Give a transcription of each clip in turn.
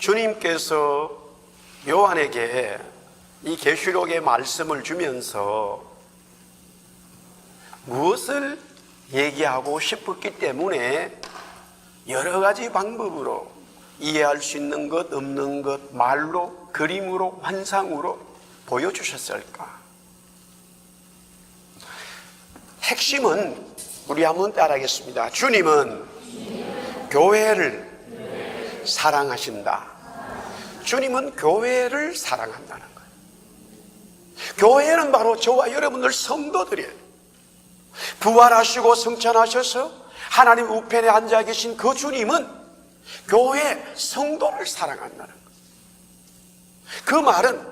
주님께서 요한에게 이 계시록의 말씀을 주면서 무엇을 얘기하고 싶었기 때문에 여러 가지 방법으로 이해할 수 있는 것, 없는 것, 말로, 그림으로, 환상으로 보여주셨을까? 핵심은 우리 한번 따라하겠습니다. 주님은 교회를 사랑하신다. 주님은 교회를 사랑한다는 거예요. 교회는 바로 저와 여러분들 성도들이에요. 부활하시고 승천하셔서 하나님 우편에 앉아 계신 그 주님은 교회 성도를 사랑한다는 거예요. 그 말은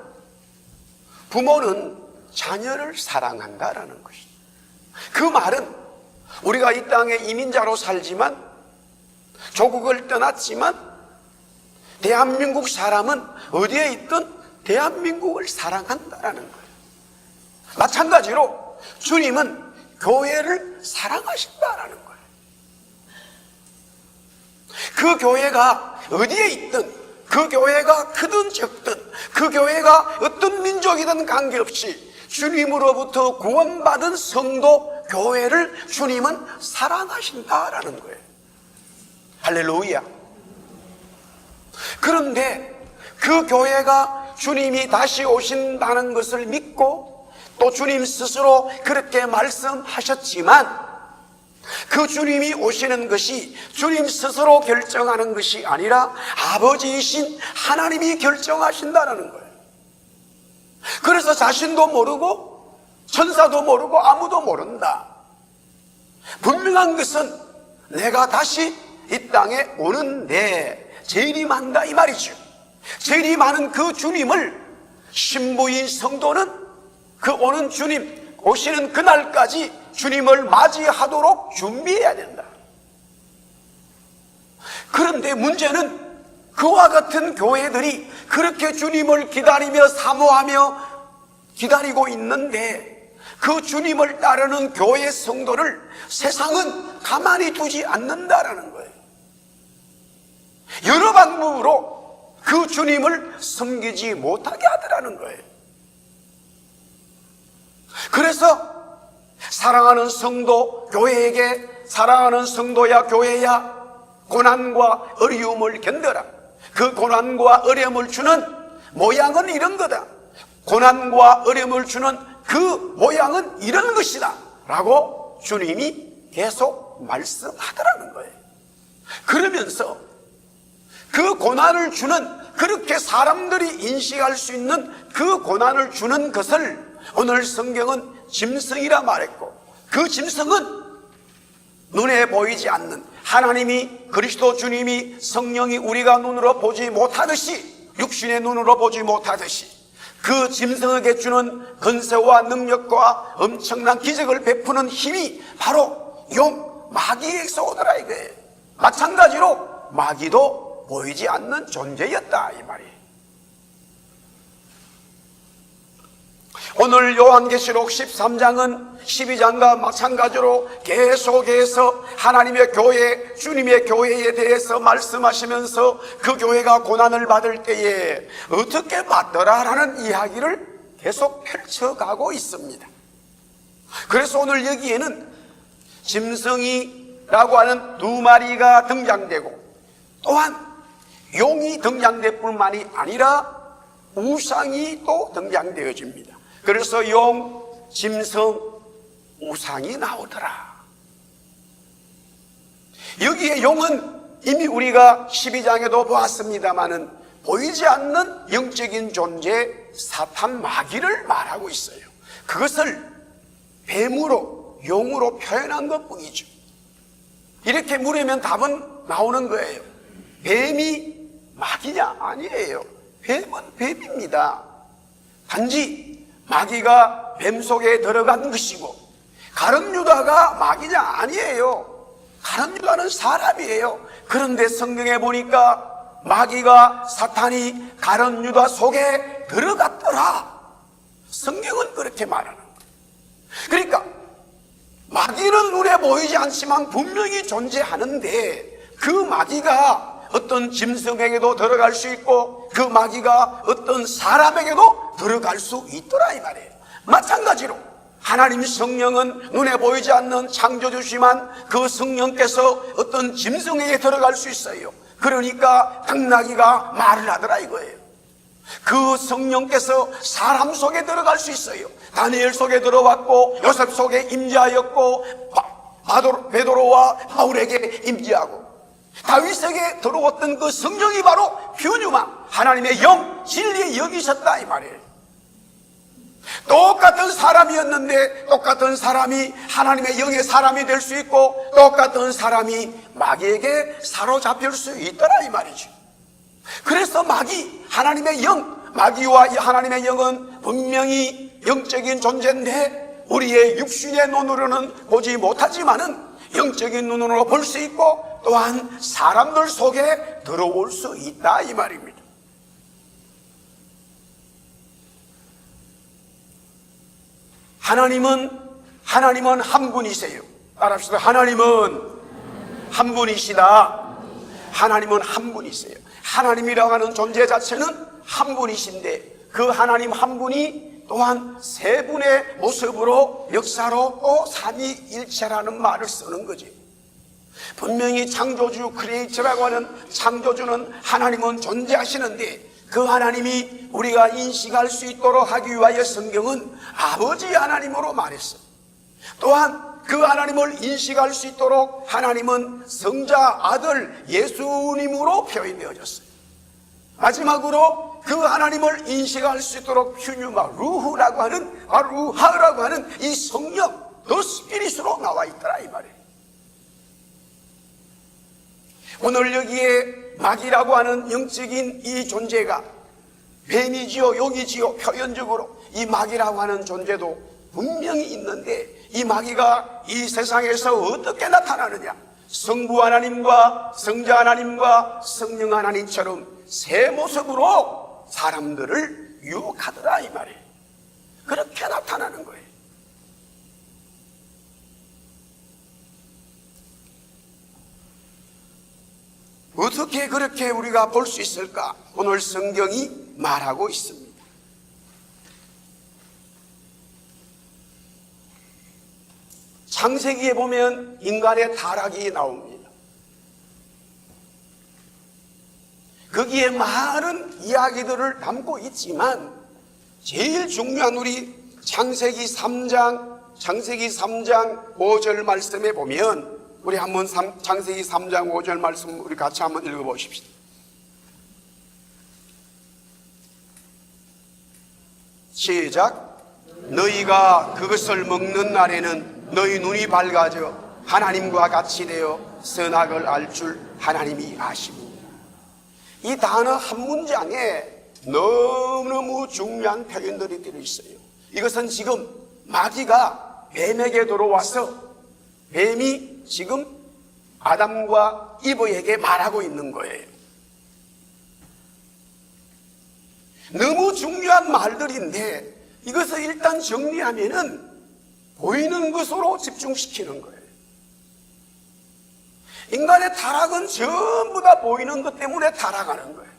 부모는 자녀를 사랑한다라는 것이죠. 그 말은 우리가 이 땅에 이민자로 살지만 조국을 떠났지만 대한민국 사람은 어디에 있든 대한민국을 사랑한다라는 거예요. 마찬가지로 주님은 교회를 사랑하신다라는 거예요. 그 교회가 어디에 있든, 그 교회가 크든 적든, 그 교회가 어떤 민족이든 관계없이 주님으로부터 구원받은 성도 교회를 주님은 사랑하신다라는 거예요. 할렐루야. 그런데 그 교회가 주님이 다시 오신다는 것을 믿고 또 주님 스스로 그렇게 말씀하셨지만 그 주님이 오시는 것이 주님 스스로 결정하는 것이 아니라 아버지이신 하나님이 결정하신다는 거예요. 그래서 자신도 모르고 천사도 모르고 아무도 모른다. 분명한 것은 내가 다시 이 땅에 오는데 재림한다 이 말이죠. 재림하는 그 주님을 신부인 성도는 그 오는 주님 오시는 그날까지 주님을 맞이하도록 준비해야 된다. 그런데 문제는 그와 같은 교회들이 그렇게 주님을 기다리며 사모하며 기다리고 있는데 그 주님을 따르는 교회 성도를 세상은 가만히 두지 않는다라는 거예요. 여러 방법으로 그 주님을 섬기지 못하게 하더라는 거예요. 그래서 사랑하는 성도 교회에게 사랑하는 성도야 교회야 고난과 어려움을 견뎌라. 그 고난과 어려움을 주는 모양은 이런 거다. 고난과 어려움을 주는 그 모양은 이런 것이다 라고 주님이 계속 말씀하더라는 거예요. 그러면서 그 고난을 주는 그렇게 사람들이 인식할 수 있는 그 고난을 주는 것을 오늘 성경은 짐승이라 말했고 그 짐승은 눈에 보이지 않는 하나님이 그리스도 주님이 성령이 우리가 눈으로 보지 못하듯이 육신의 눈으로 보지 못하듯이 그 짐승에게 주는 권세와 능력과 엄청난 기적을 베푸는 힘이 바로 용 마귀에게서 오더라 이거예요. 마찬가지로 마귀도 보이지 않는 존재였다 이 말이에요. 오늘 요한계시록 13장은 12장과 마찬가지로 계속해서 하나님의 교회, 주님의 교회에 대해서 말씀하시면서 그 교회가 고난을 받을 때에 어떻게 받더라라는 이야기를 계속 펼쳐가고 있습니다. 그래서 오늘 여기에는 짐승이라고 하는 두 마리가 등장되고 또한 용이 등장될 뿐만이 아니라 우상이 또 등장되어집니다. 그래서 용, 짐승, 우상이 나오더라. 여기에 용은 이미 우리가 12장에도 보았습니다마는 보이지 않는 영적인 존재 사탄 마귀를 말하고 있어요. 그것을 뱀으로 용으로 표현한 것뿐이죠. 이렇게 물으면 답은 나오는 거예요. 뱀이 마귀냐? 아니에요. 뱀은 뱀입니다. 단지 마귀가 뱀 속에 들어간 것이고 가룟 유다가 마귀냐? 아니에요. 가룟 유다는 사람이에요. 그런데 성경에 보니까 마귀가 사탄이 가룟 유다 속에 들어갔더라. 성경은 그렇게 말하는 거예요. 그러니까 마귀는 눈에 보이지 않지만 분명히 존재하는데 그 마귀가 어떤 짐승에게도 들어갈 수 있고 그 마귀가 어떤 사람에게도 들어갈 수 있더라 이 말이에요. 마찬가지로 하나님 성령은 눈에 보이지 않는 창조주시만 그 성령께서 어떤 짐승에게 들어갈 수 있어요. 그러니까 당나귀가 말을 하더라 이거예요. 그 성령께서 사람 속에 들어갈 수 있어요. 다니엘 속에 들어왔고 요셉 속에 임재하였고 베드로와 바울에게 임재하고 다윗에게 들어왔던 그 성령이 바로 퓨뉴마, 하나님의 영, 진리의 영이셨다 이 말이에요. 똑같은 사람이었는데 똑같은 사람이 하나님의 영의 사람이 될 수 있고 똑같은 사람이 마귀에게 사로잡힐 수 있더라 이 말이죠. 그래서 하나님의 영, 마귀와 하나님의 영은 분명히 영적인 존재인데 우리의 육신의 눈으로는 보지 못하지만은 영적인 눈으로 볼 수 있고 또한 사람들 속에 들어올 수 있다 이 말입니다. 하나님은 한 분이세요. 따라합시다. 하나님은 한 분이시다. 하나님은 한 분이세요. 하나님이라고 하는 존재 자체는 한 분이신데 그 하나님 한 분이 또한 세 분의 모습으로 역사로 또 삼위일체라는 말을 쓰는 거지. 분명히 창조주 크리에이터라고 하는 창조주는 하나님은 존재하시는데 그 하나님이 우리가 인식할 수 있도록 하기 위하여 성경은 아버지 하나님으로 말했어요. 또한 그 하나님을 인식할 수 있도록 하나님은 성자 아들 예수님으로 표현되어졌어요. 마지막으로 그 하나님을 인식할 수 있도록 퓨뉴마 루후라고 하는 루하라고 하는 이 성령 더 스피릿으로 나와 있더라 이 말이에요. 오늘 여기에 마귀라고 하는 영적인 이 존재가 뱀이지요 용이지요. 표현적으로 이 마귀라고 하는 존재도 분명히 있는데 이 마귀가 이 세상에서 어떻게 나타나느냐, 성부 하나님과 성자 하나님과 성령 하나님처럼 새 모습으로 사람들을 유혹하더라 이 말이에요. 그렇게 나타나는 거예요. 어떻게 그렇게 우리가 볼 수 있을까? 오늘 성경이 말하고 있습니다. 창세기에 보면 인간의 타락이 나옵니다. 거기에 많은 이야기들을 담고 있지만 제일 중요한 우리 창세기 3장 5절 말씀에 보면 우리 한번 창세기 3장 5절 말씀 우리 같이 한번 읽어보십시다. 시작. 너희가 그것을 먹는 날에는 너희 눈이 밝아져 하나님과 같이 되어 선악을 알 줄 하나님이 아시고. 이 단어 한 문장에 너무너무 중요한 표현들이 들어있어요. 이것은 지금 마귀가 뱀에게 들어와서 뱀이 지금 아담과 이브에게 말하고 있는 거예요. 너무 중요한 말들인데 이것을 일단 정리하면은 보이는 것으로 집중시키는 거예요. 인간의 타락은 전부 다 보이는 것 때문에 타락하는 거예요.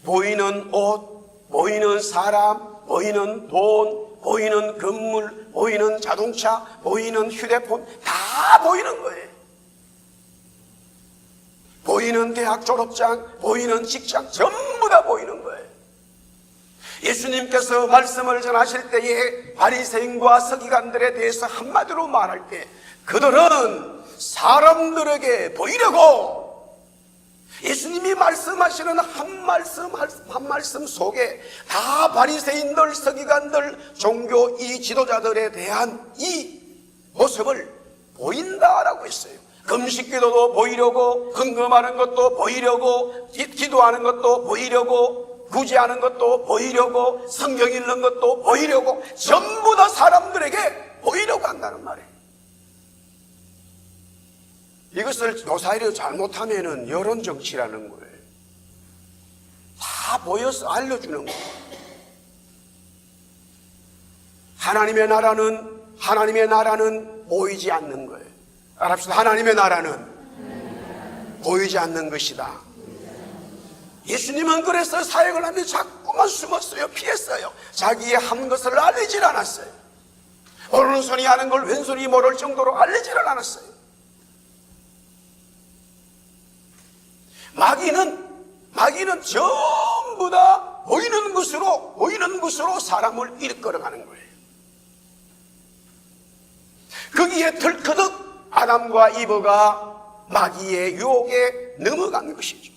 보이는 옷, 보이는 사람, 보이는 돈, 보이는 건물, 보이는 자동차, 보이는 휴대폰 다 보이는 거예요. 보이는 대학 졸업장, 보이는 직장 전부 다 보이는 거예요. 예수님께서 말씀을 전하실 때에 바리새인과 서기관들에 대해서 한마디로 말할 때 그들은 사람들에게 보이려고, 예수님이 말씀하시는 한 말씀 속에 다 바리새인들, 서기관들, 종교 이 지도자들에 대한 이 모습을 보인다라고 했어요. 금식기도도 보이려고, 헌금하는 것도 보이려고, 기도하는 것도 보이려고, 구제하는 것도 보이려고, 성경 읽는 것도 보이려고, 전부 다 사람들에게 보이려고 한다는 말이에요. 이것을 노사이로 잘못하면은 여론정치라는 거예요. 다 보여서 알려주는 거예요. 하나님의 나라는 보이지 않는 거예요. 알합시다. 하나님의 나라는 보이지 않는 것이다. 예수님은 그래서 사역을 하며 자꾸만 숨었어요. 피했어요. 자기의 한 것을 알리질 않았어요. 오른손이 하는 걸 왼손이 모를 정도로 알리지를 않았어요. 마귀는 전부 다 보이는 것으로 사람을 이끌어가는 거예요. 거기에 덜커덕 아담과 이브가 마귀의 유혹에 넘어간 것이죠.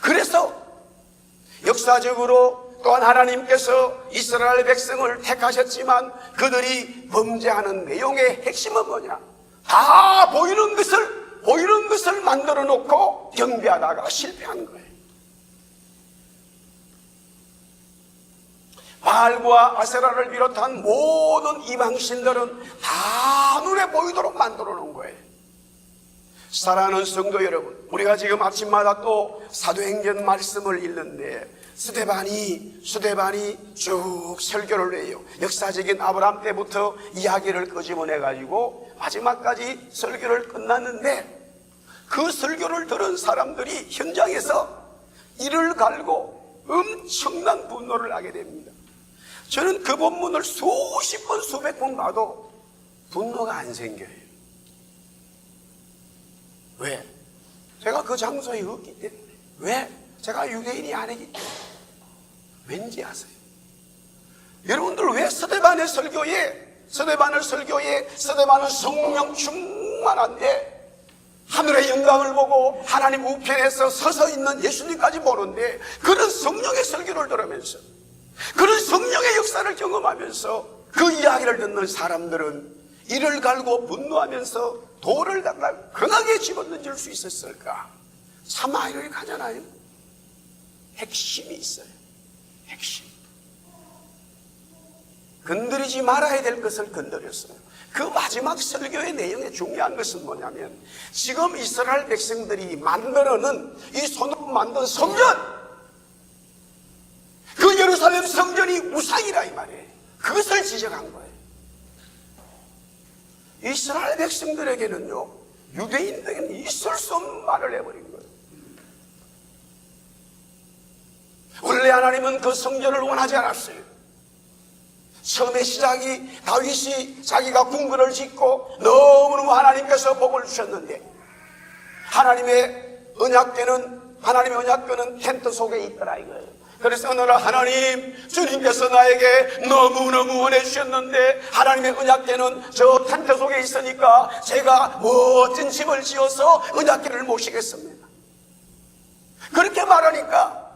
그래서 역사적으로 또한 하나님께서 이스라엘 백성을 택하셨지만 그들이 범죄하는 내용의 핵심은 뭐냐? 다 보이는 것을 만들어 놓고 경배하다가 실패한 거예요. 바알과 아세라를 비롯한 모든 이방신들은 다 눈에 보이도록 만들어 놓은 거예요. 사랑하는 성도 여러분, 우리가 지금 아침마다 또 사도행전 말씀을 읽는데 스데반이 쭉 설교를 해요. 역사적인 아브라함 때부터 이야기를 끄집어내가지고 마지막까지 설교를 끝났는데 그 설교를 들은 사람들이 현장에서 이를 갈고 엄청난 분노를 하게 됩니다. 저는 그 본문을 수십 번 수백 번 봐도 분노가 안 생겨요. 왜? 제가 그 장소에 없기 때문에. 왜? 제가 유대인이 아니기 때문에. 왠지 아세요? 여러분들 왜 스데반의 설교에 스데반은 성령 충만한데 하늘의 영광을 보고 하나님 우편에서 서서 있는 예수님까지 보는데 그런 성령의 설교를 들으면서 그런 성령의 역사를 경험하면서 그 이야기를 듣는 사람들은 이를 갈고 분노하면서 돌을 갖다 강하게 집어던질 수 있었을까? 참 아이러니하잖아요. 핵심이 있어요. 핵심. 건드리지 말아야 될 것을 건드렸어요. 그 마지막 설교의 내용에 중요한 것은 뭐냐면 지금 이스라엘 백성들이 만들어는 이 손으로 만든 성전, 그 예루살렘 성전이 우상이라 이 말이에요. 그것을 지적한 거예요. 이스라엘 백성들에게는요, 유대인들에게는 있을 수 없는 말을 해버린 거예요. 원래 하나님은 그 성전을 원하지 않았어요. 처음에 시작이 다윗이 자기가 궁궐을 짓고 너무너무 하나님께서 복을 주셨는데 하나님의 언약궤는 텐트 속에 있더라 이거예요. 그래서 어느 날 하나님, 주님께서 나에게 너무너무 원해 주셨는데 하나님의 언약궤는 저 텐트 속에 있으니까 제가 멋진 집을 지어서 언약궤를 모시겠습니다. 그렇게 말하니까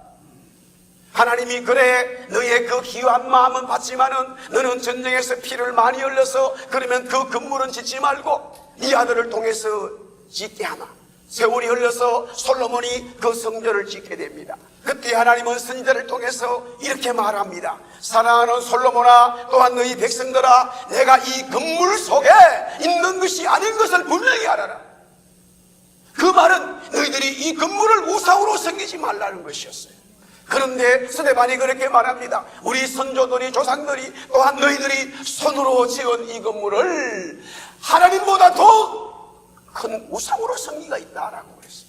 하나님이 그래 너의 그 기유한 마음은 받지만은 너는 전쟁에서 피를 많이 흘려서 그러면 그 건물은 짓지 말고 네 아들을 통해서 짓게 하나. 세월이 흘러서 솔로몬이 그 성전을 짓게 됩니다. 그때 하나님은 선지자를 통해서 이렇게 말합니다. 사랑하는 솔로몬아, 또한 너희 백성들아, 내가 이 건물 속에 있는 것이 아닌 것을 분명히 알아라. 그 말은 너희들이 이 건물을 우상으로 섬기지 말라는 것이었어요. 그런데 스데반이 그렇게 말합니다. 우리 선조들이, 조상들이, 또한 너희들이 손으로 지은 이 건물을 하나님보다 더 큰 우상으로 섬기가 있다라고 그랬어요.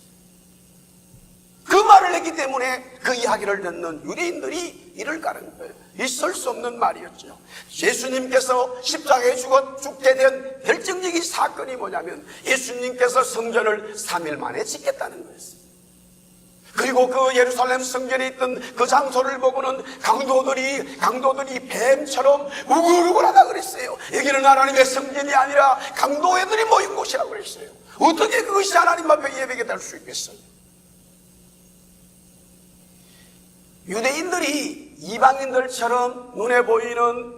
그 말을 했기 때문에 그 이야기를 듣는 유대인들이 이를 가른 거예요. 있을 수 없는 말이었죠. 예수님께서 십자가에 죽게 된 결정적인 사건이 뭐냐면 예수님께서 성전을 3일 만에 짓겠다는 거였어요. 그리고 그 예루살렘 성전에 있던 그 장소를 보고는 강도들이 뱀처럼 우글우글하다 그랬어요. 여기는 하나님의 성전이 아니라 강도애들이 모인 곳이라고 그랬어요. 어떻게 그것이 하나님 앞에 예배가 될 수 있겠어요? 유대인들이 이방인들처럼 눈에 보이는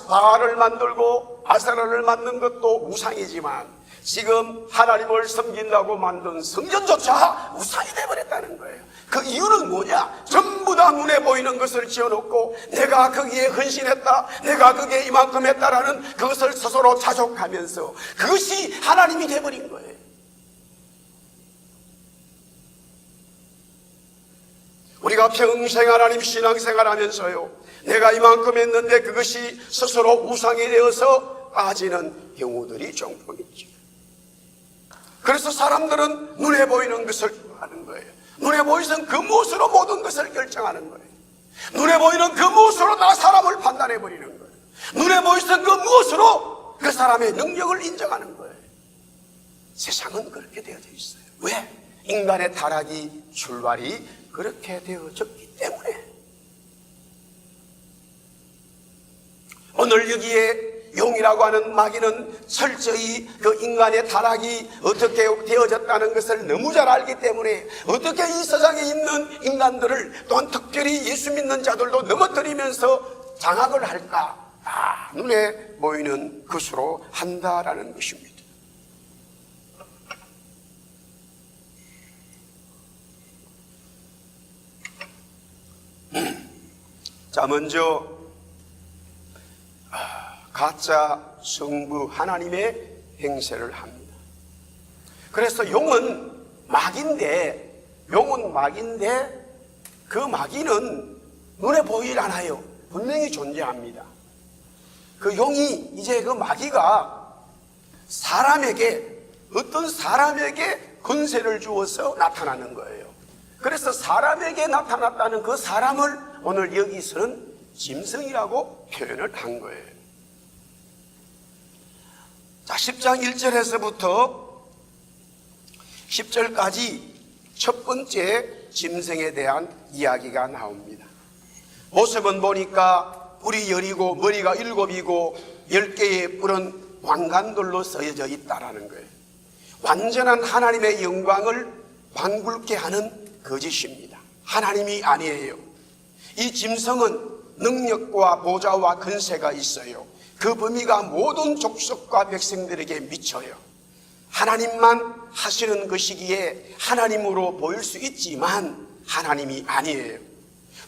바알을 만들고 아세라를 만든 것도 우상이지만 지금 하나님을 섬긴다고 만든 성전조차 우상이 되어버렸다는 거예요. 그 이유는 뭐냐? 전부 다 눈에 보이는 것을 지어놓고 내가 거기에 헌신했다, 내가 거기에 이만큼 했다라는 그것을 스스로 자족하면서 그것이 하나님이 되어버린 거예요. 우리가 평생 하나님 신앙생활하면서요, 내가 이만큼 했는데 그것이 스스로 우상이 되어서 빠지는 경우들이 종종 있죠. 그래서 사람들은 눈에 보이는 것을 좋아하는 거예요. 눈에 보이는 그 무엇으로 모든 것을 결정하는 거예요. 눈에 보이는 그 무엇으로 나 사람을 판단해 버리는 거예요. 눈에 보이는 그 무엇으로 그 사람의 능력을 인정하는 거예요. 세상은 그렇게 되어져 있어요. 왜? 인간의 타락이 출발이 그렇게 되어졌기 때문에. 오늘 여기에 용이라고 하는 마귀는 철저히 그 인간의 타락이 어떻게 되어졌다는 것을 너무 잘 알기 때문에 어떻게 이 세상에 있는 인간들을, 또한 특별히 예수 믿는 자들도 넘어뜨리면서 장악을 할까? 눈에 보이는 것으로 한다라는 것입니다. 자, 먼저 가짜 성부 하나님의 행세를 합니다. 그래서 용은 마귀인데 그 마귀는 눈에 보이질 않아요. 분명히 존재합니다. 그 용이, 이제 그 마귀가 어떤 사람에게 권세를 주어서 나타나는 거예요. 그래서 사람에게 나타났다는 그 사람을 오늘 여기서는 짐승이라고 표현을 한 거예요. 자, 10장 1절에서부터 10절까지 첫 번째 짐승에 대한 이야기가 나옵니다. 모습은 보니까 뿔이 10이고 머리가 7이고 10개의 뿔은 왕관들로 쓰여져 있다라는 거예요. 완전한 하나님의 영광을 방불케 하는 거짓입니다. 하나님이 아니에요. 이 짐승은 능력과 보좌와 권세가 있어요. 그 범위가 모든 족속과 백성들에게 미쳐요. 하나님만 하시는 것이기에 하나님으로 보일 수 있지만 하나님이 아니에요.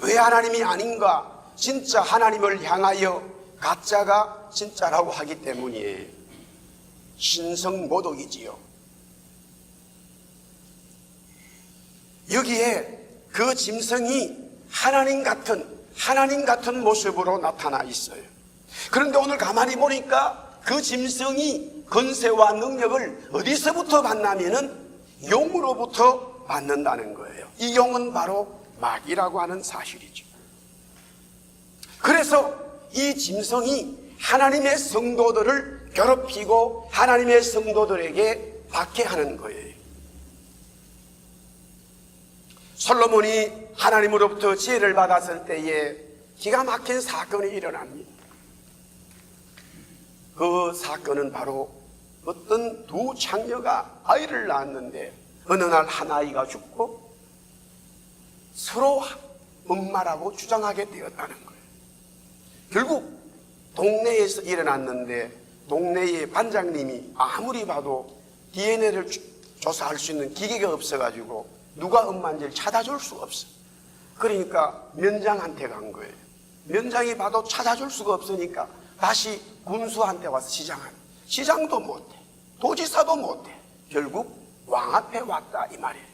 왜 하나님이 아닌가? 진짜 하나님을 향하여 가짜가 진짜라고 하기 때문이에요. 신성모독이지요. 여기에 그 짐승이 하나님 같은 모습으로 나타나 있어요. 그런데 오늘 가만히 보니까 그 짐승이 권세와 능력을 어디서부터 받냐면은 용으로부터 받는다는 거예요. 이 용은 바로 마귀라고 하는 사실이죠. 그래서 이 짐승이 하나님의 성도들을 괴롭히고 하나님의 성도들에게 박해하는 거예요. 솔로몬이 하나님으로부터 지혜를 받았을 때에 기가 막힌 사건이 일어납니다. 그 사건은 바로 어떤 두 창녀가 아이를 낳았는데 어느 날 한 아이가 죽고 서로 엄마라고 주장하게 되었다는 거예요. 결국 동네에서 일어났는데 동네의 반장님이 아무리 봐도 DNA를 조사할 수 있는 기계가 없어가지고 누가 엄마인지를 찾아줄 수가 없어. 그러니까 면장한테 간 거예요. 면장이 봐도 찾아줄 수가 없으니까 다시 군수한테 와서 시장도 못해, 도지사도 못해. 결국 왕 앞에 왔다 이 말이에요.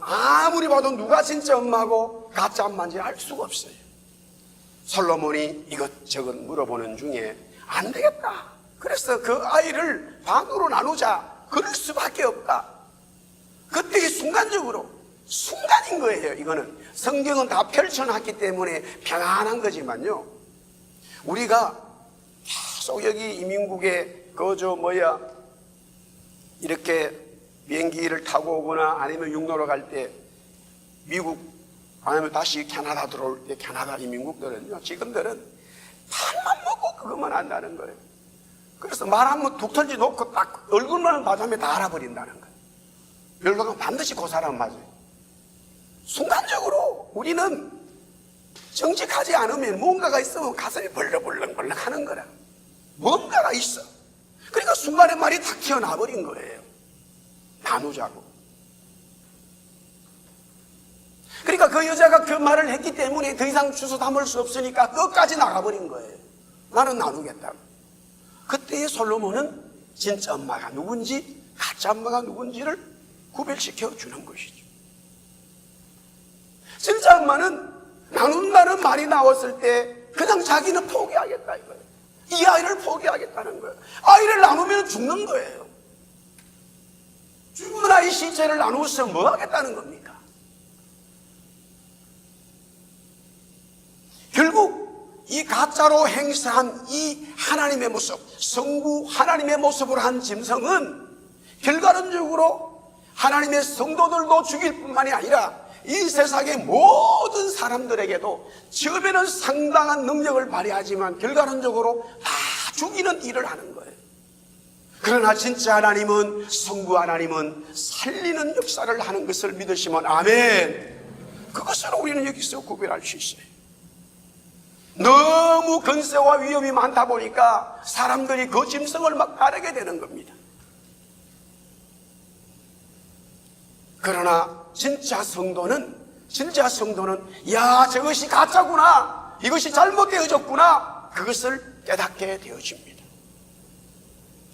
아무리 봐도 누가 진짜 엄마고 가짜 엄마인지 알 수가 없어요. 솔로몬이 이것저것 물어보는 중에 안 되겠다. 그래서 그 아이를 반으로 나누자. 그럴 수밖에 없다. 그때 순간인 거예요. 이거는 성경은 다 펼쳐놨기 때문에 편안한 거지만요, 우리가 계속 여기 이민국에 이렇게 비행기를 타고 오거나 아니면 육로로 갈 때 미국 아니면 다시 캐나다 들어올 때 캐나다 이민국들은요, 지금들은 밥만 먹고 그것만 한다는 거예요. 그래서 말하면 독털지 놓고 딱 얼굴만 봐주면 다 알아버린다는 거예요. 연락은 반드시 그 사람 맞아요. 순간적으로 우리는 정직하지 않으면 뭔가가 있으면 가슴이 벌렁벌렁 하는 거라. 뭔가가 있어. 그러니까 순간에 말이 다 튀어나버린 거예요. 나누자고. 그러니까 그 여자가 그 말을 했기 때문에 더 이상 주워 담을 수 없으니까 끝까지 나가버린 거예요. 나는 나누겠다고. 그때의 솔로몬은 진짜 엄마가 누군지 가짜 엄마가 누군지를 구별시켜 주는 것이죠. 진짜 엄마는 나눈다는 말이 나왔을 때 그냥 자기는 포기하겠다 이거예요. 이 아이를 포기하겠다는 거예요. 아이를 나누면 죽는 거예요. 죽은 아이 시체를 나누어서 뭐 하겠다는 겁니까? 결국 이 가짜로 행사한 이 하나님의 모습, 성부 하나님의 모습으로 한 짐승은 결과론적으로 하나님의 성도들도 죽일 뿐만이 아니라 이 세상의 모든 사람들에게도 처음에는 상당한 능력을 발휘하지만 결과론적으로 다 죽이는 일을 하는 거예요. 그러나 진짜 하나님은, 성부 하나님은 살리는 역사를 하는 것을 믿으시면 아멘. 그것을 우리는 여기서 구별할 수 있어요. 너무 근세와 위험이 많다 보니까 사람들이 그 짐승을 막 따르게 되는 겁니다. 그러나 진짜 성도는 야, 저것이 가짜구나, 이것이 잘못되어졌구나, 그것을 깨닫게 되어집니다.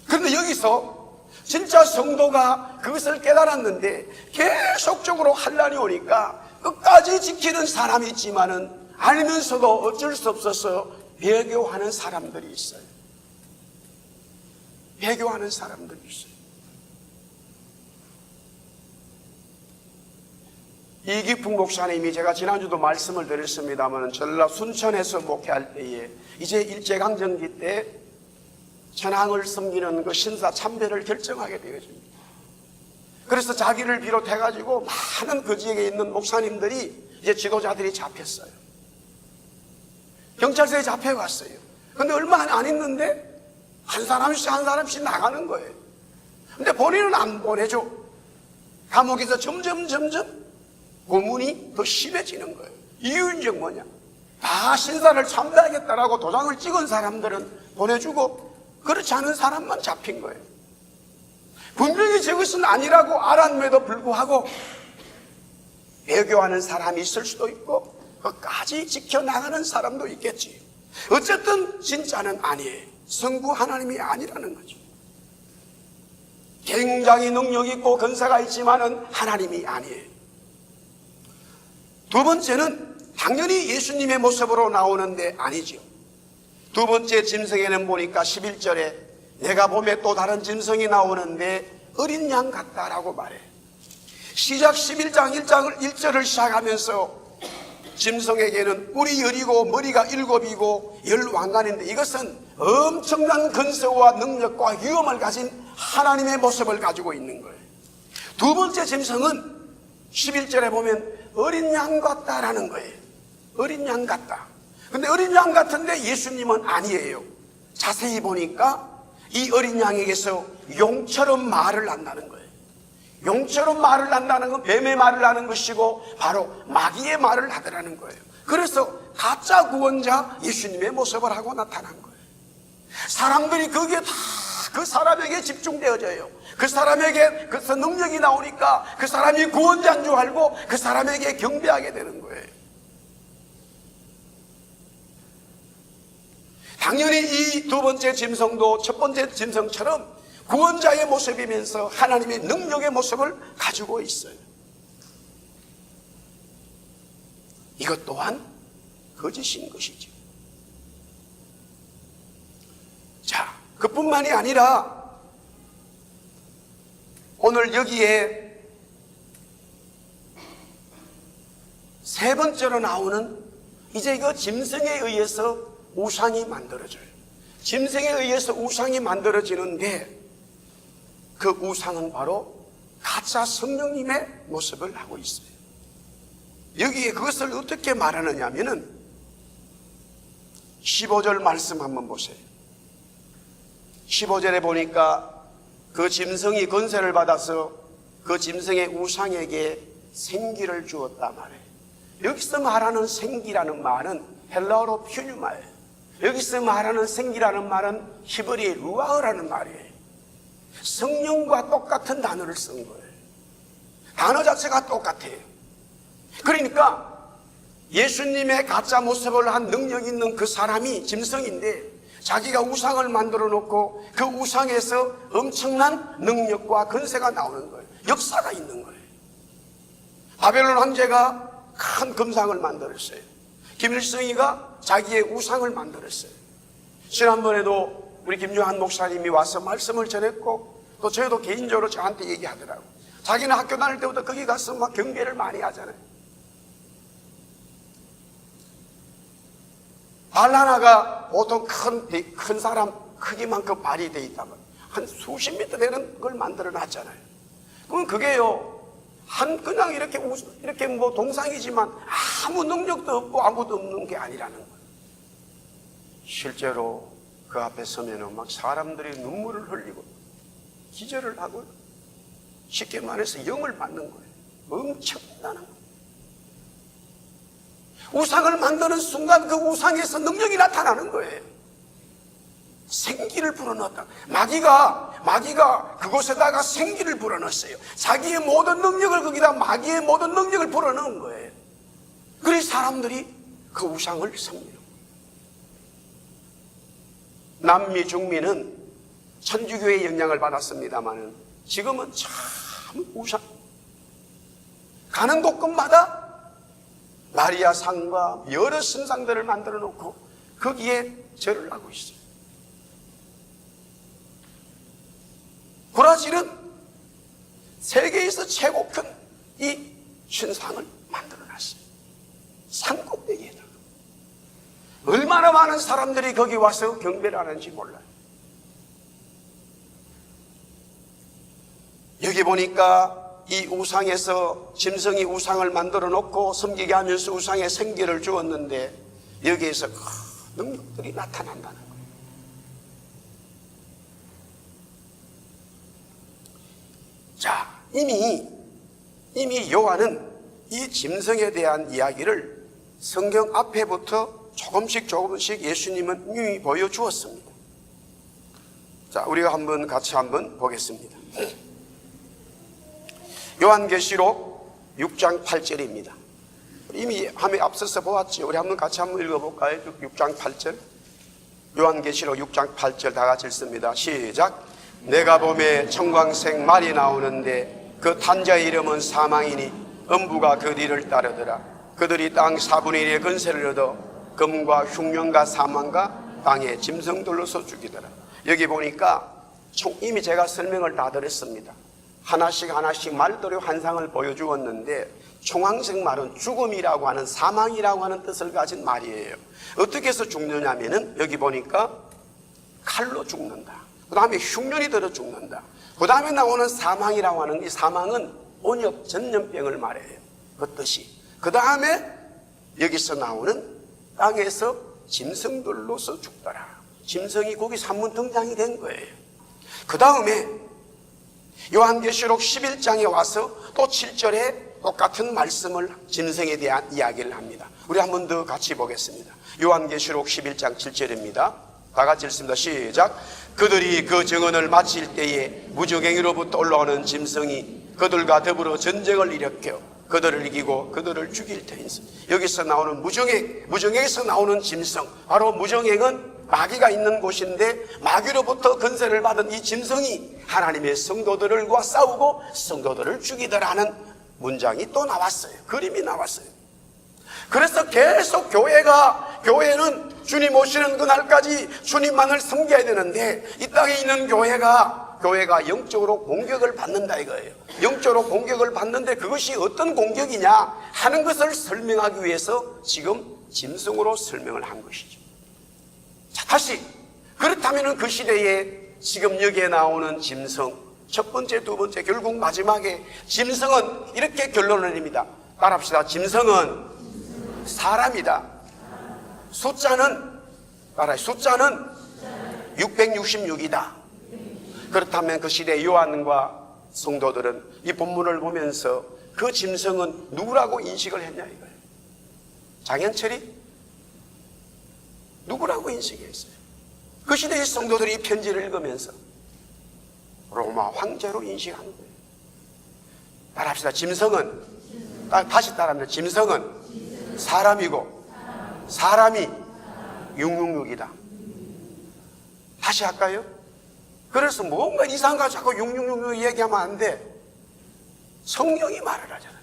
그런데 여기서 진짜 성도가 그것을 깨달았는데 계속적으로 환난이 오니까 끝까지 지키는 사람이 있지만은 알면서도 어쩔 수 없어서 배교하는 사람들이 있어요. 배교하는 사람들이 있어요. 이기풍 목사님이, 제가 지난주도 말씀을 드렸습니다만, 전라 순천에서 목회할 때에 이제 일제강점기 때 천황을 섬기는 그 신사 참배를 결정하게 되어집니다. 그래서 자기를 비롯해가지고 많은 그 지역에 있는 목사님들이, 이제 지도자들이 잡혔어요. 경찰서에 잡혀갔어요. 근데 얼마 안 있는데 한 사람씩 나가는 거예요. 근데 본인은 안 보내줘. 감옥에서 점점 고문이 더 심해지는 거예요. 이유는 뭐냐? 다 신사를 참배하겠다라고 도장을 찍은 사람들은 보내주고 그렇지 않은 사람만 잡힌 거예요. 분명히 저것은 아니라고 알았음에도 불구하고 배교하는 사람이 있을 수도 있고 끝까지 지켜나가는 사람도 있겠지. 어쨌든 진짜는 아니에요. 성부 하나님이 아니라는 거죠. 굉장히 능력 있고 근세가 있지만은 하나님이 아니에요. 두 번째는 당연히 예수님의 모습으로 나오는데 아니죠. 두 번째 짐승에는 보니까 11절에 내가 봄에 또 다른 짐승이 나오는데 어린 양 같다라고 말해. 시작 11장 1절을 시작하면서 짐승에게는 뿔이 10이고 머리가 7이고 10왕관인데 이것은 엄청난 근세와 능력과 위엄을 가진 하나님의 모습을 가지고 있는 거예요. 두 번째 짐승은 11절에 보면 어린 양 같다라는 거예요. 어린 양 같다. 근데 어린 양 같은데 예수님은 아니에요. 자세히 보니까 이 어린 양에게서 용처럼 말을 한다는 거예요. 용처럼 말을 한다는 건 뱀의 말을 하는 것이고 바로 마귀의 말을 하더라는 거예요. 그래서 가짜 구원자 예수님의 모습을 하고 나타난 거예요. 사람들이 거기에 다 그 사람에게 집중되어져요. 그 사람에게 그 능력이 나오니까 그 사람이 구원자인 줄 알고 그 사람에게 경배하게 되는 거예요. 당연히 이 두 번째 짐승도 첫 번째 짐승처럼 구원자의 모습이면서 하나님의 능력의 모습을 가지고 있어요. 이것 또한 거짓인 것이죠. 자, 그뿐만이 아니라 오늘 여기에 세 번째로 나오는 이제 그 짐승에 의해서 우상이 만들어져요. 짐승에 의해서 우상이 만들어지는데 그 우상은 바로 가짜 성령님의 모습을 하고 있어요. 여기에 그것을 어떻게 말하느냐 하면은 15절 말씀 한번 보세요. 15절에 보니까 그 짐승이 권세를 받아서 그 짐승의 우상에게 생기를 주었다 말해요. 여기서 말하는 생기라는 말은 헬라어로 퓨뉴마예요. 여기서 말하는 생기라는 말은 히브리의 루아흐라는 말이에요. 성령과 똑같은 단어를 쓴 거예요. 단어 자체가 똑같아요. 그러니까 예수님의 가짜 모습을 한 능력 있는 그 사람이 짐승인데 자기가 우상을 만들어 놓고 그 우상에서 엄청난 능력과 근세가 나오는 거예요. 역사가 있는 거예요. 바벨론 황제가 큰 금상을 만들었어요. 김일성이가 자기의 우상을 만들었어요. 지난번에도 우리 김요한 목사님이 와서 말씀을 전했고 또 저희도 개인적으로 저한테 얘기하더라고. 자기는 학교 다닐 때부터 거기 가서 막 경배를 많이 하잖아요. 발 하나가 보통 큰 사람 크기만큼 발이 돼 있다면 한 수십 미터 되는 걸 만들어 놨잖아요. 그럼 그게요, 그냥 이렇게 뭐 동상이지만 아무 능력도 없고 아무도 없는 게 아니라는 거예요. 실제로 그 앞에 서면은 막 사람들이 눈물을 흘리고 기절을 하고 쉽게 말해서 영을 받는 거예요. 엄청나는 거예요. 우상을 만드는 순간 그 우상에서 능력이 나타나는 거예요. 생기를 불어넣었다. 마귀가 그곳에다가 생기를 불어넣었어요. 자기의 모든 능력을 거기다 마귀의 모든 능력을 불어넣은 거예요. 그래서 사람들이 그 우상을 섬기는 거예요. 남미 중미는 천주교의 영향을 받았습니다만 지금은 참 우상, 가는 곳곳마다 마리아 상과 여러 신상들을 만들어 놓고 거기에 절을 하고 있어요. 브라질은 세계에서 최고 큰 이 신상을 만들어 놨어요. 산 꼭대기에다가. 얼마나 많은 사람들이 거기 와서 경배를 하는지 몰라요. 여기 보니까 이 우상에서 짐승이 우상을 만들어 놓고 섬기게 하면서 우상에 생기를 주었는데 여기에서 큰 능력들이 나타난다는 거예요. 자, 이미 요한은 이 짐승에 대한 이야기를 성경 앞에부터 조금씩 예수님은 이미 보여주었습니다. 자, 우리가 같이 한번 보겠습니다. 요한계시록 6장 8절입니다. 이미 앞서서 보았죠. 우리 같이 한번 읽어볼까요? 6장 8절. 요한계시록 6장 8절 다 같이 읽습니다. 시작. 내가 보매 청광색 말이 나오는데 그 탄 자의 이름은 사망이니 음부가 그 뒤를 따르더라. 그들이 땅 4분의 1의 건세를 얻어 금과 흉년과 사망과 땅의 짐승들로서 죽이더라. 여기 보니까 이미 제가 설명을 다 드렸습니다. 하나씩 말들의 환상을 보여주었는데 청황색 말은 죽음이라고 하는, 사망이라고 하는 뜻을 가진 말이에요. 어떻게 해서 죽느냐면은 여기 보니까 칼로 죽는다. 그 다음에 흉년이 들어 죽는다. 그 다음에 나오는 사망이라고 하는 이 사망은 온역 전염병을 말해요. 그 뜻이. 그 다음에 여기서 나오는 땅에서 짐승들로서 죽더라. 짐승이 거기 산문 등장이 된 거예요. 그 다음에 요한계시록 11장에 와서 또 7절에 똑같은 말씀을, 짐승에 대한 이야기를 합니다. 우리 한 번 더 같이 보겠습니다. 요한계시록 11장 7절입니다. 다 같이 읽습니다. 시작. 그들이 그 증언을 마칠 때에 무저갱이로부터 올라오는 짐승이 그들과 더불어 전쟁을 일으켜 그들을 이기고 그들을 죽일 터인서. 여기서 나오는 무정액에서 나오는 짐승, 바로 무정액은 마귀가 있는 곳인데 마귀로부터 건세를 받은 이 짐승이 하나님의 성도들과 싸우고 성도들을 죽이더라는 문장이 또 나왔어요. 그림이 나왔어요. 그래서 계속 교회는 주님 오시는 그날까지 주님만을 섬겨야 되는데 이 땅에 있는 교회가 영적으로 공격을 받는다 이거예요. 영적으로 공격을 받는데 그것이 어떤 공격이냐 하는 것을 설명하기 위해서 지금 짐승으로 설명을 한 것이죠. 자, 다시 그렇다면 그 시대에 지금 여기에 나오는 짐승, 첫 번째, 두 번째, 결국 마지막에 짐승은 이렇게 결론을 내립니다. 따라합시다. 짐승은 사람이다. 숫자는 666이다. 그렇다면 그 시대 요한과 성도들은 이 본문을 보면서 그 짐승은 누구라고 인식을 했냐 이거예요. 장현철이 누구라고 인식했어요? 그 시대의 성도들이 이 편지를 읽으면서 로마 황제로 인식하는 거예요. 따라합시다. 짐승은, 다시 따라합니다. 짐승은 사람이고 사람이 666이다. 다시 할까요? 그래서 뭔가 이상한 거 자꾸 666 얘기하면 안 돼. 성령이 말을 하잖아요.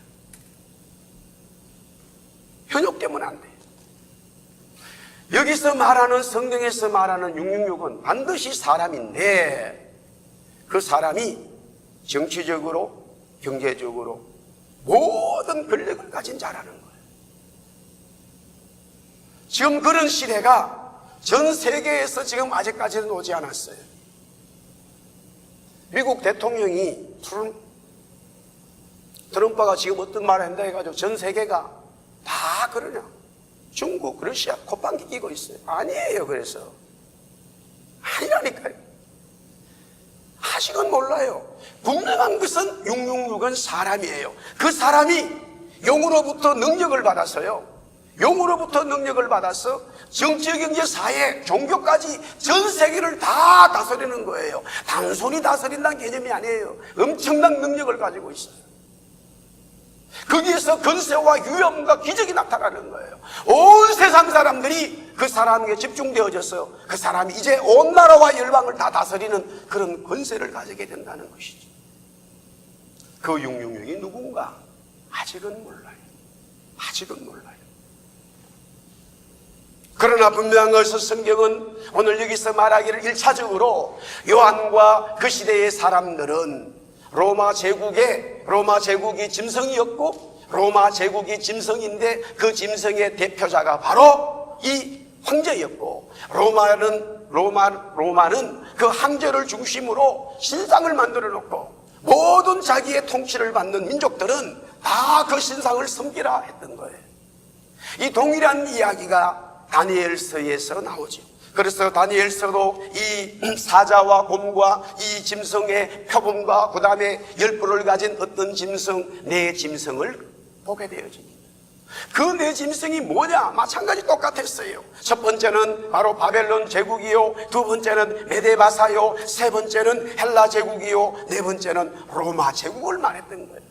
현혹되면 안 돼. 여기서 말하는, 성경에서 말하는 666은 반드시 사람인데 그 사람이 정치적으로, 경제적으로 모든 권력을 가진 자라는 거예요. 지금 그런 시대가 전 세계에서 지금 아직까지는 오지 않았어요. 미국 대통령이 트럼프가 지금 어떤 말을 한다 해가지고 전 세계가 다 그러냐? 중국, 러시아 콧방귀 끼고 있어요. 아니에요. 그래서 아니라니까요. 아직은 몰라요. 분명한 것은 666은 사람이에요. 그 사람이 영으로부터 능력을 받았어요. 영으로부터 능력을 받아서 정치, 경제, 사회, 종교까지 전 세계를 다 다스리는 거예요. 단순히 다스린다는 개념이 아니에요. 엄청난 능력을 가지고 있어요. 거기에서 권세와 위엄과 기적이 나타나는 거예요. 온 세상 사람들이 그 사람에게 집중되어져서 그 사람이 이제 온 나라와 열방을 다 다스리는 그런 권세를 가지게 된다는 것이죠. 그 666이 누군가 아직은 몰라요. 아직은 몰라요. 그러나 분명한 것은 성경은 오늘 여기서 말하기를 1차적으로 요한과 그 시대의 사람들은 로마 제국이 짐승이었고, 로마 제국이 짐승인데 그 짐승의 대표자가 바로 이 황제였고, 로마는 그 황제를 중심으로 신상을 만들어 놓고 모든 자기의 통치를 받는 민족들은 다 그 신상을 섬기라 했던 거예요. 이 동일한 이야기가 다니엘서에서 나오죠. 그래서 다니엘서도 이 사자와 곰과 이 짐승의 표범과 그 다음에 열불을 가진 어떤 짐승, 네 짐승을 보게 되어집니다. 그 네 짐승이 뭐냐? 마찬가지 똑같았어요. 첫 번째는 바로 바벨론 제국이요, 두 번째는 메데바사요, 세 번째는 헬라 제국이요, 네 번째는 로마 제국을 말했던 거예요.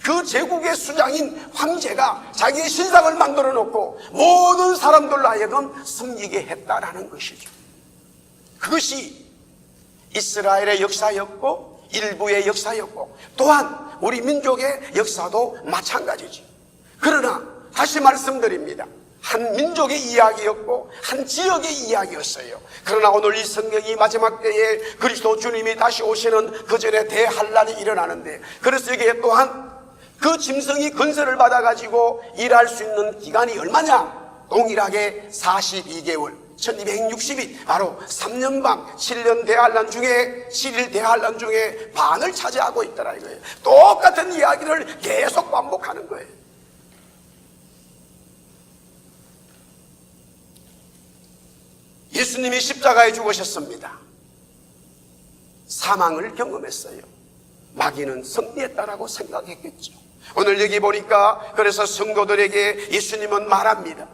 그 제국의 수장인 황제가 자기의 신상을 만들어 놓고 모든 사람들로 하여금 섬기게 했다라는 것이죠. 그것이 이스라엘의 역사였고 일부의 역사였고 또한 우리 민족의 역사도 마찬가지죠. 그러나 다시 말씀드립니다. 한 민족의 이야기였고 한 지역의 이야기였어요. 그러나 오늘 이 성경이 마지막 때에 그리스도 주님이 다시 오시는 그 전에 대환란이 일어나는데, 그래서 여기에 또한 그 짐승이 건설을 받아가지고 일할 수 있는 기간이 얼마냐? 동일하게 42개월 1260일, 바로 3년 반 7년 대환란 중에 7일 대환란 중에 반을 차지하고 있더라 이거예요. 똑같은 이야기를 계속 반복하는 거예요. 예수님이 십자가에 죽으셨습니다. 사망을 경험했어요. 마귀는 승리했다라고 생각했겠죠. 오늘 여기 보니까 그래서 성도들에게 예수님은 말합니다.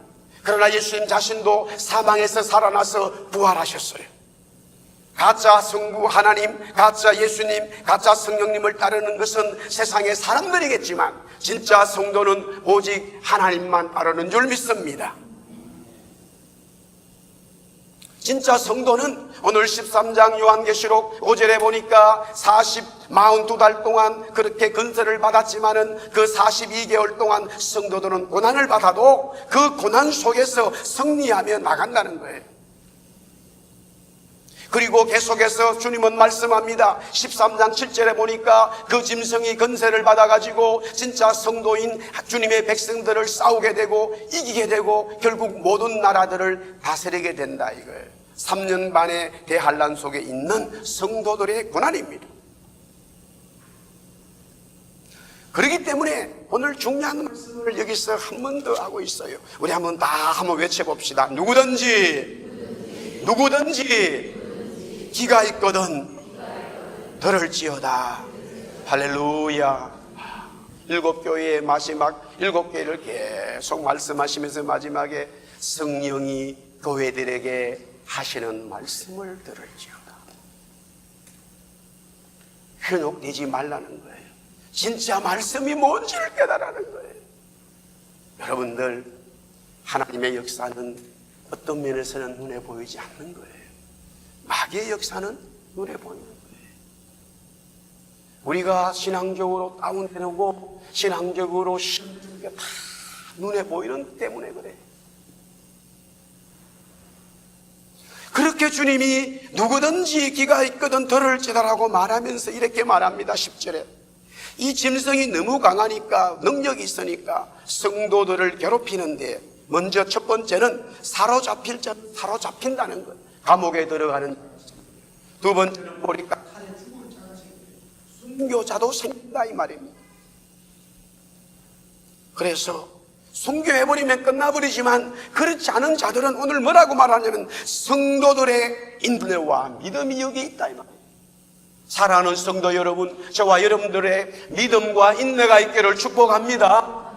그러나 예수님 자신도 사망에서 살아나서 부활하셨어요. 가짜 성부 하나님, 가짜 예수님, 가짜 성령님을 따르는 것은 세상의 사람들이겠지만 진짜 성도는 오직 하나님만 따르는 줄 믿습니다. 진짜 성도는 오늘 13장 요한계시록 5절에 보니까 42달 동안 그렇게 건설을 받았지만은 그 42개월 동안 성도들은 고난을 받아도 그 고난 속에서 승리하며 나간다는 거예요. 그리고 계속해서 주님은 말씀합니다. 13장 7절에 보니까 그 짐승이 건세를 받아가지고 진짜 성도인 주님의 백성들을 싸우게 되고 이기게 되고 결국 모든 나라들을 다스리게 된다 이거예요. 3년 반의 대환란 속에 있는 성도들의 고난입니다. 그렇기 때문에 오늘 중요한 말씀을 여기서 한 번 더 하고 있어요. 우리 한번 외쳐봅시다. 누구든지 기가 있거든 들을지어다. 할렐루야. 7교회의 마지막 7개를 계속 말씀하시면서 마지막에 성령이 교회들에게 하시는 말씀을 들을지어다. 현혹되지 말라는 거예요. 진짜 말씀이 뭔지를 깨달으라는 거예요. 여러분들, 하나님의 역사는 어떤 면에서는 눈에 보이지 않는 거예요. 마귀의 역사는 눈에 보이는 거예요. 우리가 신앙적으로 다운되고 신앙적으로 신앙적인 게 다 눈에 보이는 때문에 그래요. 그렇게 주님이 누구든지 기가 있거든 들을지다라고 말하면서 이렇게 말합니다. 10절에 이 짐승이 너무 강하니까, 능력이 있으니까 성도들을 괴롭히는데, 먼저 첫 번째는 사로잡힌다는 것, 감옥에 들어가는. 두 번째는 보니까 순교자도 생긴다 이 말입니다. 그래서 순교해버리면 끝나버리지만, 그렇지 않은 자들은 오늘 뭐라고 말하냐면 성도들의 인내와 믿음이 여기 있다 이 말이에요. 사랑하는 성도 여러분, 저와 여러분들의 믿음과 인내가 있기를 축복합니다.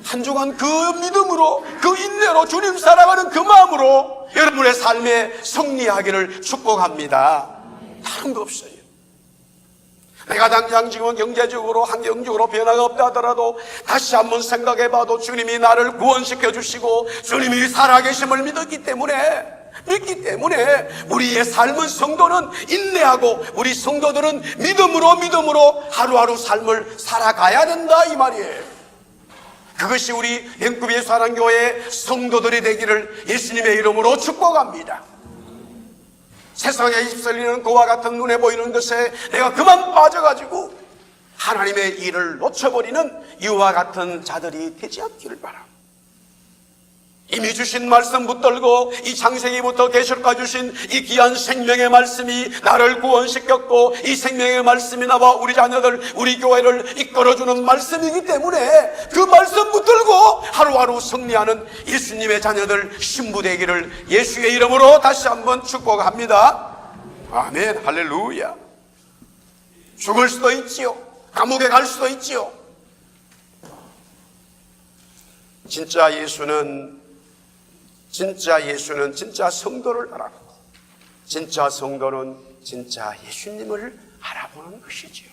한 주간 그 믿음으로, 그 인내로, 주님 사랑하는 그 마음으로 여러분의 삶에 승리하기를 축복합니다. 다른 거 없어요. 내가 당장 지금 경제적으로, 환경적으로 변화가 없다 하더라도 다시 한번 생각해봐도 주님이 나를 구원시켜 주시고 주님이 살아계심을 믿기 때문에 우리의 삶은, 성도는 인내하고 우리 성도들은 믿음으로 하루하루 삶을 살아가야 된다 이 말이에요. 그것이 우리 영급의 사랑교회 성도들이 되기를 예수님의 이름으로 축복합니다. 세상에 휩쓸리는 그와 같은 눈에 보이는 것에 내가 그만 빠져가지고 하나님의 일을 놓쳐버리는 이와 같은 자들이 되지 않기를 바랍니다. 이미 주신 말씀 붙들고 이 창세기부터 계시록까지 주신 이 귀한 생명의 말씀이 나를 구원시켰고, 이 생명의 말씀이 나와 우리 자녀들, 우리 교회를 이끌어주는 말씀이기 때문에 그 말씀 붙들고 하루하루 승리하는 예수님의 자녀들 신부 되기를 예수의 이름으로 다시 한번 축복합니다. 아멘, 할렐루야. 죽을 수도 있지요. 감옥에 갈 수도 있지요. 진짜 예수는 진짜 성도를 알아보고, 진짜 성도는 진짜 예수님을 알아보는 것이지요.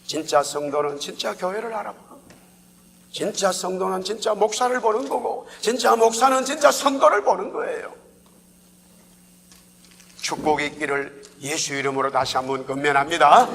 진짜 성도는 진짜 교회를 알아보고, 진짜 성도는 진짜 목사를 보는 거고, 진짜 목사는 진짜 성도를 보는 거예요. 축복이 있기를 예수 이름으로 다시 한번 건면합니다.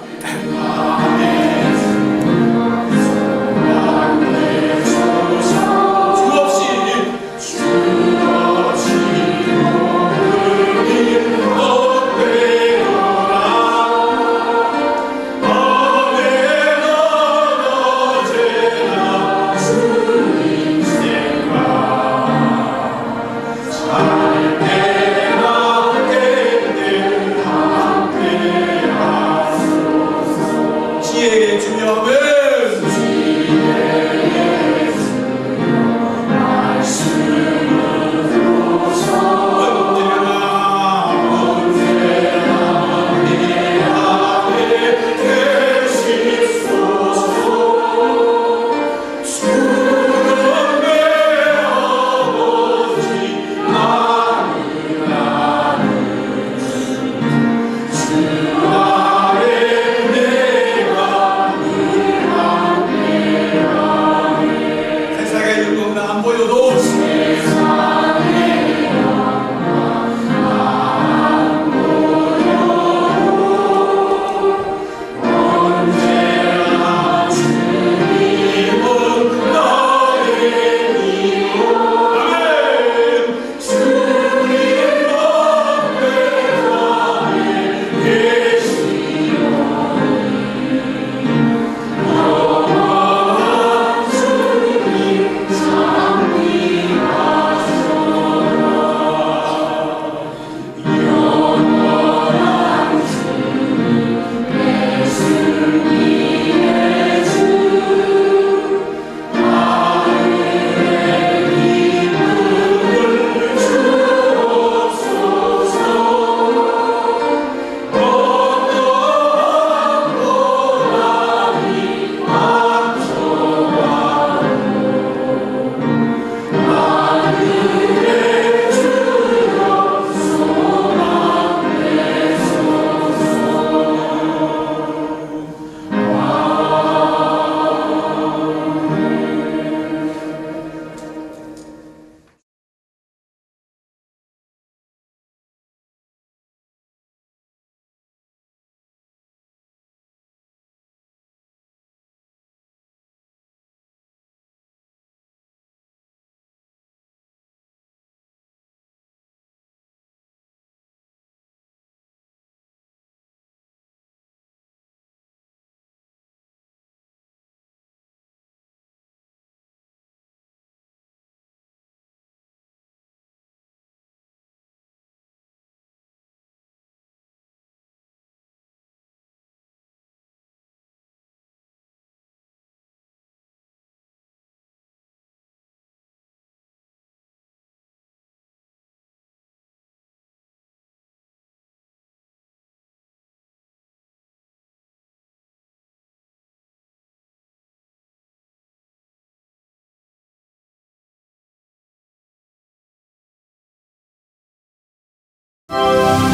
주